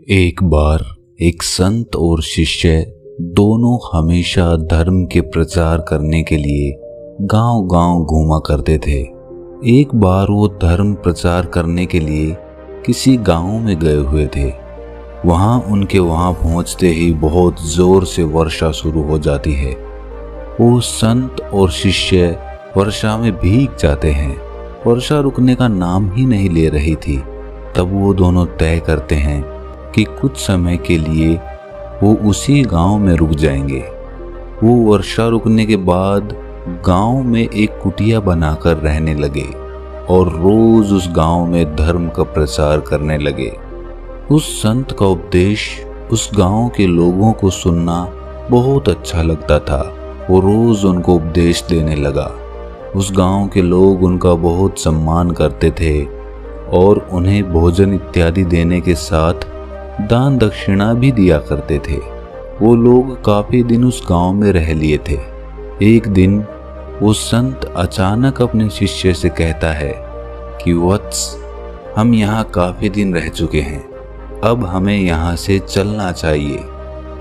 एक बार एक संत और शिष्य दोनों हमेशा धर्म के प्रचार करने के लिए गांव-गांव घूमा करते थे। एक बार वो धर्म प्रचार करने के लिए किसी गांव में गए हुए थे। वहां पहुंचते ही बहुत जोर से वर्षा शुरू हो जाती है। वो संत और शिष्य वर्षा में भीग जाते हैं। वर्षा रुकने का नाम ही नहीं ले रही थी। तब वो दोनों तय करते हैं कि कुछ समय के लिए वो उसी गांव में रुक जाएंगे। वो वर्षा रुकने के बाद गांव में एक कुटिया बनाकर रहने लगे और रोज उस गांव में धर्म का प्रचार करने लगे। उस संत का उपदेश उस गांव के लोगों को सुनना बहुत अच्छा लगता था। वो रोज उनको उपदेश देने लगा। उस गांव के लोग उनका बहुत सम्मान करते थे और उन्हें भोजन इत्यादि देने के साथ दान दक्षिणा भी दिया करते थे। वो लोग काफी दिन उस गांव में रह लिए थे। एक दिन वो संत अचानक अपने शिष्य से कहता है कि वत्स, हम यहाँ काफी दिन रह चुके हैं, अब हमें यहाँ से चलना चाहिए।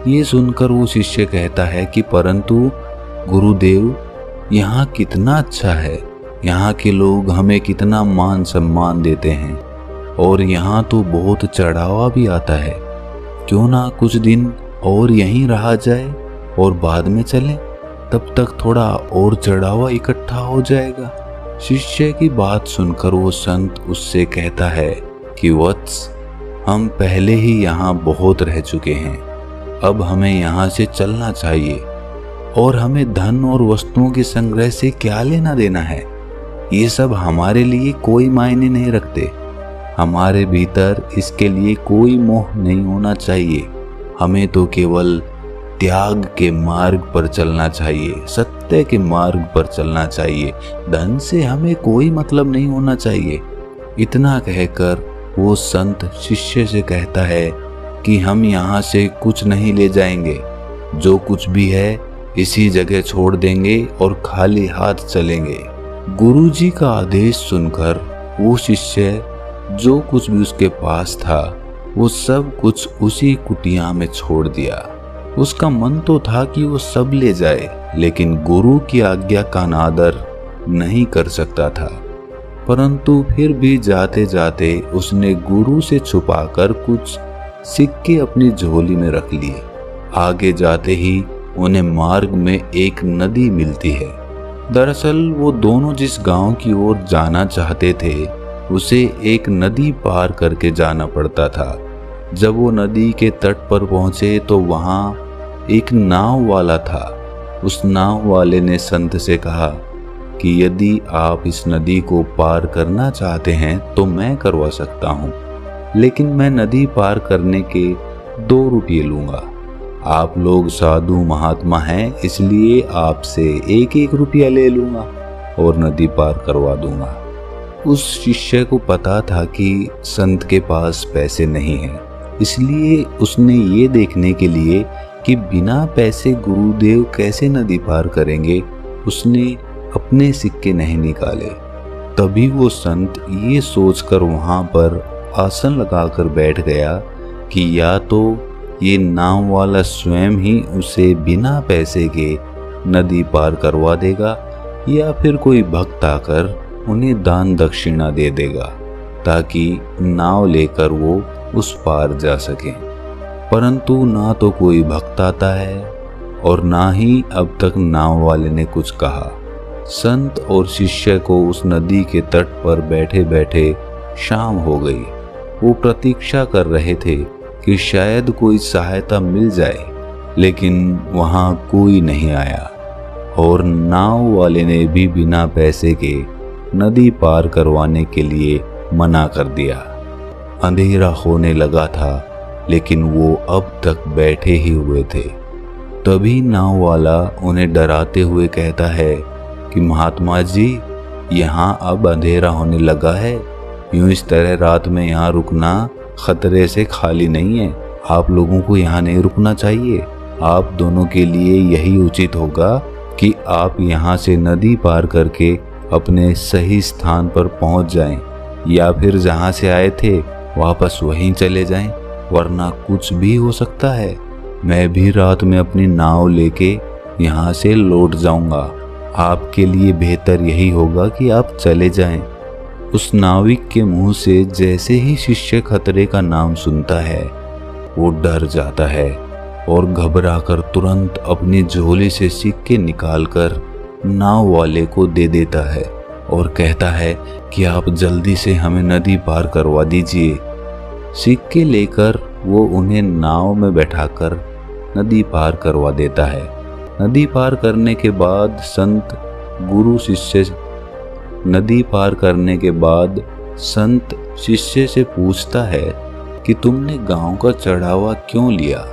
ये सुनकर वो शिष्य कहता है कि परंतु गुरुदेव, यहाँ कितना अच्छा है, यहाँ के लोग हमें कितना मान सम्मान देते हैं और यहाँ तो बहुत चढ़ावा भी आता है। क्यों ना कुछ दिन और यहीं रहा जाए और बाद में चलें, तब तक थोड़ा और चढ़ावा इकट्ठा हो जाएगा। शिष्य की बात सुनकर वो संत उससे कहता है कि वत्स, हम पहले ही यहाँ बहुत रह चुके हैं, अब हमें यहाँ से चलना चाहिए और हमें धन और वस्तुओं के संग्रह से क्या लेना देना है। ये सब हमारे लिए कोई मायने नहीं रखते। हमारे भीतर इसके लिए कोई मोह नहीं होना चाहिए। हमें तो केवल त्याग के मार्ग पर चलना चाहिए, सत्य के मार्ग पर चलना चाहिए। धन से हमें कोई मतलब नहीं होना चाहिए। इतना कहकर वो संत शिष्य से कहता है कि हम यहाँ से कुछ नहीं ले जाएंगे, जो कुछ भी है इसी जगह छोड़ देंगे और खाली हाथ चलेंगे। गुरुजी का आदेश सुनकर वो शिष्य जो कुछ भी उसके पास था वो सब कुछ उसी कुटिया में छोड़ दिया। उसका मन तो था कि वो सब ले जाए, लेकिन गुरु की आज्ञा का अनादर नहीं कर सकता था। परंतु फिर भी जाते जाते उसने गुरु से छुपाकर कुछ सिक्के अपनी झोली में रख लिए। आगे जाते ही उन्हें मार्ग में एक नदी मिलती है। दरअसल वो दोनों जिस गांव की ओर जाना चाहते थे उसे एक नदी पार करके जाना पड़ता था। जब वो नदी के तट पर पहुंचे तो वहां एक नाव वाला था। उस नाव वाले ने संत से कहा कि यदि आप इस नदी को पार करना चाहते हैं तो मैं करवा सकता हूँ, लेकिन मैं नदी पार करने के 2 रुपये लूँगा। आप लोग साधु महात्मा हैं, इसलिए आपसे 1-1 रुपया ले लूँगा और नदी पार करवा दूँगा। उस शिष्य को पता था कि संत के पास पैसे नहीं हैं, इसलिए उसने ये देखने के लिए कि बिना पैसे गुरुदेव कैसे नदी पार करेंगे, उसने अपने सिक्के नहीं निकाले। तभी वो संत ये सोचकर वहाँ पर आसन लगाकर बैठ गया कि या तो ये नाव वाला स्वयं ही उसे बिना पैसे के नदी पार करवा देगा या फिर कोई भक्त आकर उन्हें दान दक्षिणा दे देगा ताकि नाव लेकर वो उस पार जा सके। परंतु ना तो कोई भक्त आता है और ना ही अब तक नाव वाले ने कुछ कहा। संत और शिष्य को उस नदी के तट पर बैठे बैठे शाम हो गई। वो प्रतीक्षा कर रहे थे कि शायद कोई सहायता मिल जाए, लेकिन वहां कोई नहीं आया और नाव वाले ने भी बिना पैसे के नदी पार करवाने के लिए मना कर दिया। अंधेरा होने लगा था, लेकिन वो अब तक बैठे ही हुए थे। तभी नाव वाला उन्हें डराते हुए कहता है कि महात्मा जी, यहाँ अब अंधेरा होने लगा है, यूं इस तरह रात में यहाँ रुकना खतरे से खाली नहीं है। आप लोगों को यहाँ नहीं रुकना चाहिए। आप दोनों के लिए यही उचित होगा कि आप यहाँ से नदी पार करके अपने सही स्थान पर पहुंच जाएं, या फिर जहां से आए थे वापस वहीं चले जाएं। वरना कुछ भी हो सकता है। मैं भी रात में अपनी नाव लेके यहाँ से लौट जाऊंगा। आपके लिए बेहतर यही होगा कि आप चले जाएं। उस नाविक के मुंह से जैसे ही शिष्य खतरे का नाम सुनता है वो डर जाता है और घबराकर तुरंत अपनी झोली से सिक्के निकालकर नाव वाले को दे देता है और कहता है कि आप जल्दी से हमें नदी पार करवा दीजिए। सिक्के लेकर वो उन्हें नाव में बैठाकर नदी पार करवा देता है। नदी पार करने के बाद संत शिष्य से पूछता है कि तुमने गांव का चढ़ावा क्यों लिया?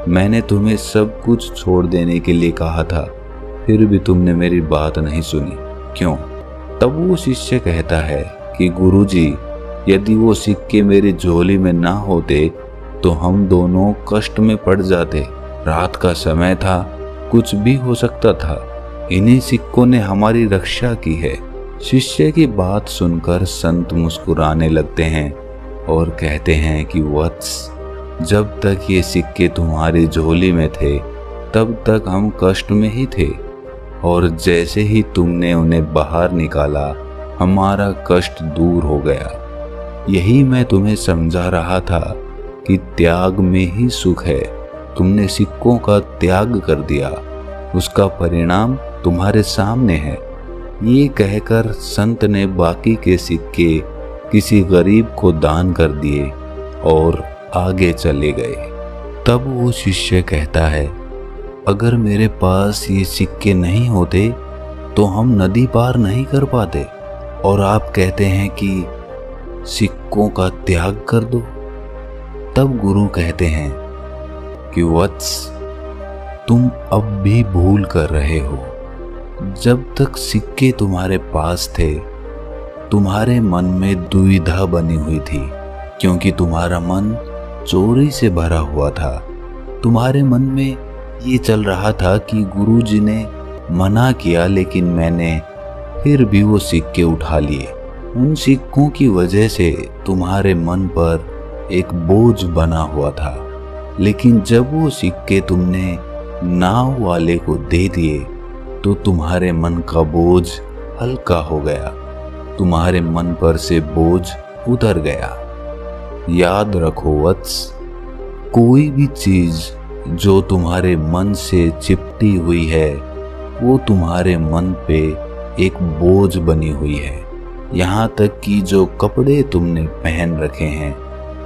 मैंने तुम्हें सब कुछ छोड़ देने के लिए कहा था, फिर भी तुमने मेरी बात नहीं सुनी, क्यों? तब वो शिष्य कहता है कि गुरुजी, यदि वो सिक्के मेरी झोली में ना होते तो हम दोनों कष्ट में पड़ जाते। रात का समय था, कुछ भी हो सकता था। इन्हीं सिक्कों ने हमारी रक्षा की है। शिष्य की बात सुनकर संत मुस्कुराने लगते हैं और कहते हैं कि वत्स, जब तक ये सिक्के तुम्हारी झोली में थे तब तक हम कष्ट में ही थे, और जैसे ही तुमने उन्हें बाहर निकाला हमारा कष्ट दूर हो गया। यही मैं तुम्हें समझा रहा था कि त्याग में ही सुख है। तुमने सिक्कों का त्याग कर दिया, उसका परिणाम तुम्हारे सामने है। ये कहकर संत ने बाकी के सिक्के किसी गरीब को दान कर दिए और आगे चले गए। तब वो शिष्य कहता है, अगर मेरे पास ये सिक्के नहीं होते तो हम नदी पार नहीं कर पाते, और आप कहते हैं कि सिक्कों का त्याग कर दो। तब गुरु कहते हैं कि वत्स, तुम अब भी भूल कर रहे हो। जब तक सिक्के तुम्हारे पास थे तुम्हारे मन में दुविधा बनी हुई थी, क्योंकि तुम्हारा मन चोरी से भरा हुआ था। तुम्हारे मन में ये चल रहा था कि गुरुजी ने मना किया, लेकिन मैंने फिर भी वो सिक्के उठा लिए। उन सिक्कों की वजह से तुम्हारे मन पर एक बोझ बना हुआ था, लेकिन जब वो सिक्के तुमने नाव वाले को दे दिए तो तुम्हारे मन का बोझ हल्का हो गया, तुम्हारे मन पर से बोझ उतर गया। याद रखो वत्स, कोई भी चीज जो तुम्हारे मन से चिपटी हुई है वो तुम्हारे मन पे एक बोझ बनी हुई है। यहाँ तक कि जो कपड़े तुमने पहन रखे हैं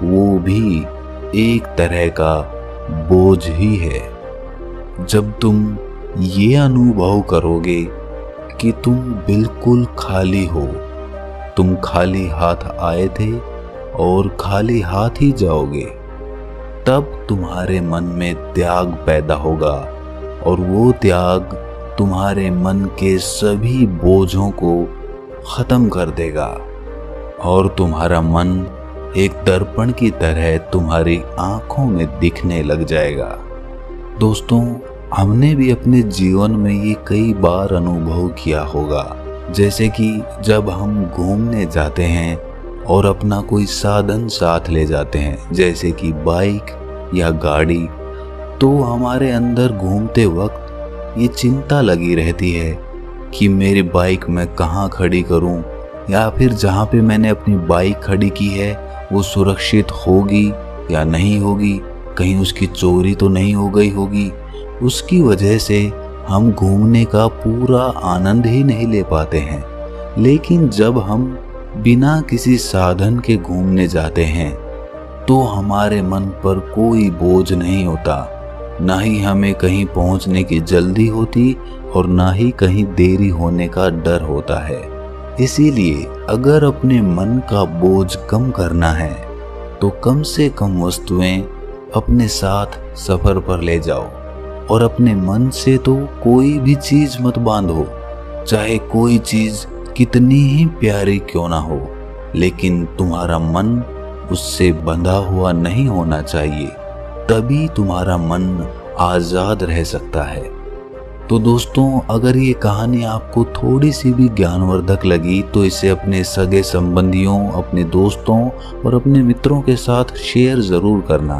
वो भी एक तरह का बोझ ही है। जब तुम ये अनुभव करोगे कि तुम बिल्कुल खाली हो, तुम खाली हाथ आए थे और खाली हाथ ही जाओगे, तब तुम्हारे मन में त्याग पैदा होगा, और वो त्याग तुम्हारे मन के सभी बोझों को खत्म कर देगा, और तुम्हारा मन एक दर्पण की तरह तुम्हारी आंखों में दिखने लग जाएगा। दोस्तों, हमने भी अपने जीवन में ये कई बार अनुभव किया होगा, जैसे कि जब हम घूमने जाते हैं और अपना कोई साधन साथ ले जाते हैं, जैसे कि बाइक या गाड़ी, तो हमारे अंदर घूमते वक्त ये चिंता लगी रहती है कि मेरी बाइक मैं कहाँ खड़ी करूं, या फिर जहाँ पे मैंने अपनी बाइक खड़ी की है वो सुरक्षित होगी या नहीं होगी, कहीं उसकी चोरी तो नहीं हो गई होगी। उसकी वजह से हम घूमने का पूरा आनंद ही नहीं ले पाते हैं। लेकिन जब हम बिना किसी साधन के घूमने जाते हैं तो हमारे मन पर कोई बोझ नहीं होता, ना ही हमें कहीं पहुंचने की जल्दी होती और ना ही कहीं देरी होने का डर होता है। इसीलिए अगर अपने मन का बोझ कम करना है तो कम से कम वस्तुएं अपने साथ सफर पर ले जाओ, और अपने मन से तो कोई भी चीज मत बांधो, चाहे कोई चीज कितनी ही प्यारी क्यों ना हो, लेकिन तुम्हारा मन उससे बंधा हुआ नहीं होना चाहिए, तभी तुम्हारा मन आजाद रह सकता है। तो दोस्तों, अगर ये कहानी आपको थोड़ी सी भी ज्ञानवर्धक लगी तो इसे अपने सगे संबंधियों, अपने दोस्तों और अपने मित्रों के साथ शेयर ज़रूर करना।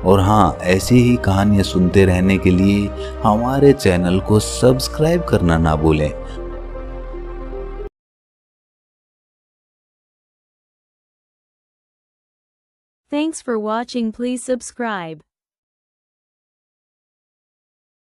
और हाँ, ऐसी ही कहानियाँ सुनते रहने के लिए हमारे चैनल को सब्सक्राइब करना ना भूलें। Thanks for watching. Please subscribe.